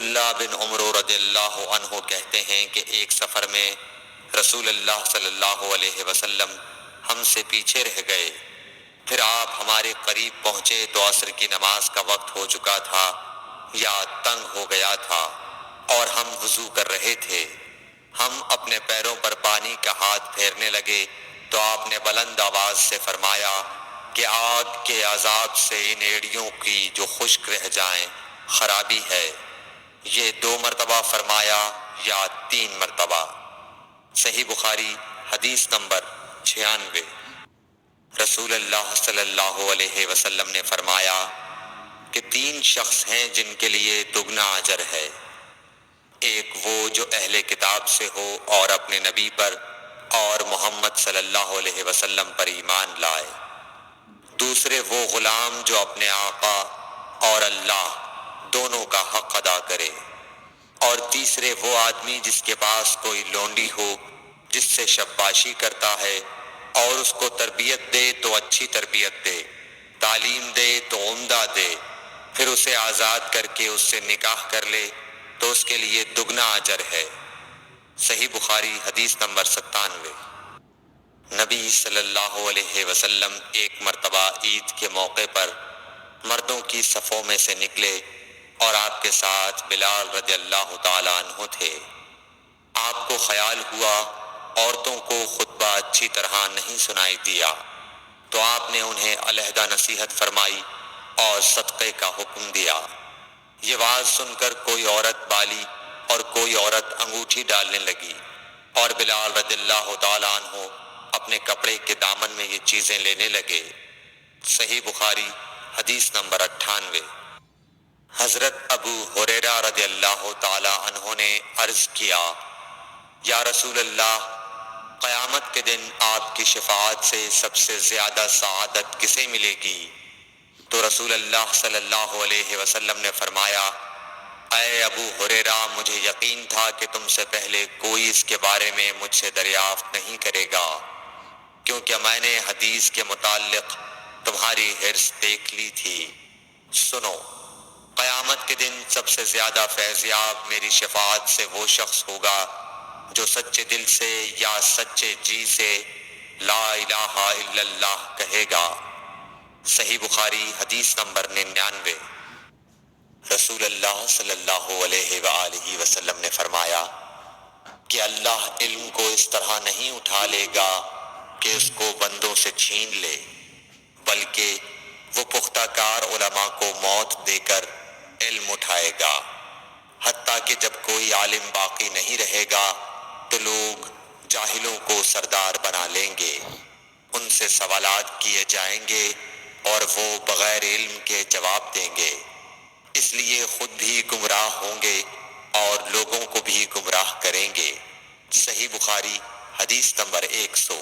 عبداللہ بن عمر رضی اللہ عنہ کہتے ہیں کہ ایک سفر میں رسول اللہ صلی اللہ علیہ وسلم ہم سے پیچھے رہ گئے، پھر آپ ہمارے قریب پہنچے تو عصر کی نماز کا وقت ہو چکا تھا یا تنگ ہو گیا تھا اور ہم وضو کر رہے تھے۔ ہم اپنے پیروں پر پانی کا ہاتھ پھیرنے لگے تو آپ نے بلند آواز سے فرمایا کہ آگ کے عذاب سے ان ایڑیوں کی جو خشک رہ جائیں خرابی ہے۔ یہ 2 مرتبہ فرمایا یا 3 مرتبہ؟ صحیح بخاری حدیث نمبر 96۔ رسول اللہ صلی اللہ علیہ وسلم نے فرمایا کہ 3 شخص ہیں جن کے لیے دگنا اجر ہے، ایک وہ جو اہل کتاب سے ہو اور اپنے نبی پر اور محمد صلی اللہ علیہ وسلم پر ایمان لائے، دوسرے وہ غلام جو اپنے آقا اور اللہ دونوں کا حق ادا کرے، اور تیسرے وہ آدمی جس کے پاس کوئی لونڈی ہو جس سے شباشی کرتا ہے اور اس کو تربیت دے تو اچھی تربیت دے، تعلیم دے تو عمدہ دے، پھر اسے آزاد کر کے اس سے نکاح کر لے تو اس کے لیے دگنا اجر ہے۔ صحیح بخاری حدیث نمبر 97۔ نبی صلی اللہ علیہ وسلم ایک مرتبہ عید کے موقع پر مردوں کی صفوں میں سے نکلے اور آپ کے ساتھ بلال رضی اللہ تعالیٰ عنہ تھے۔ آپ کو خیال ہوا عورتوں کو خطبہ اچھی طرح نہیں سنائی دیا تو آپ نے انہیں علیحدہ نصیحت فرمائی اور صدقے کا حکم دیا۔ یہ بات سن کر کوئی عورت بالی اور کوئی عورت انگوٹھی ڈالنے لگی، اور بلال رضی اللہ تعالیٰ عنہ اپنے کپڑے کے دامن میں یہ چیزیں لینے لگے۔ صحیح بخاری حدیث نمبر 98۔ حضرت ابو ہریرہ رضی اللہ تعالیٰ عنہ نے عرض کیا، یا رسول اللہ، قیامت کے دن آپ کی شفاعت سے سب سے زیادہ سعادت کسے ملے گی؟ تو رسول اللہ صلی اللہ علیہ وسلم نے فرمایا، اے ابو ہریرہ، مجھے یقین تھا کہ تم سے پہلے کوئی اس کے بارے میں مجھ سے دریافت نہیں کرے گا، کیونکہ میں نے حدیث کے متعلق تمہاری حرص دیکھ لی تھی۔ سنو، قیامت کے دن سب سے زیادہ فیضیاب میری شفاعت سے وہ شخص ہوگا جو سچے دل سے یا سچے جی سے لا الہ الا اللہ کہے گا۔ صحیح بخاری حدیث نمبر 99۔ رسول اللہ صلی اللہ علیہ وآلہ وسلم نے فرمایا کہ اللہ علم کو اس طرح نہیں اٹھا لے گا کہ اس کو بندوں سے چھین لے، بلکہ وہ پختہ کار علماء کو موت دے کر علم اٹھائے گا، حتیٰ کہ جب کوئی عالم باقی نہیں رہے گا تو لوگ جاہلوں کو سردار بنا لیں گے، ان سے سوالات کیے جائیں گے اور وہ بغیر علم کے جواب دیں گے، اس لیے خود بھی گمراہ ہوں گے اور لوگوں کو بھی گمراہ کریں گے۔ صحیح بخاری حدیث نمبر 100۔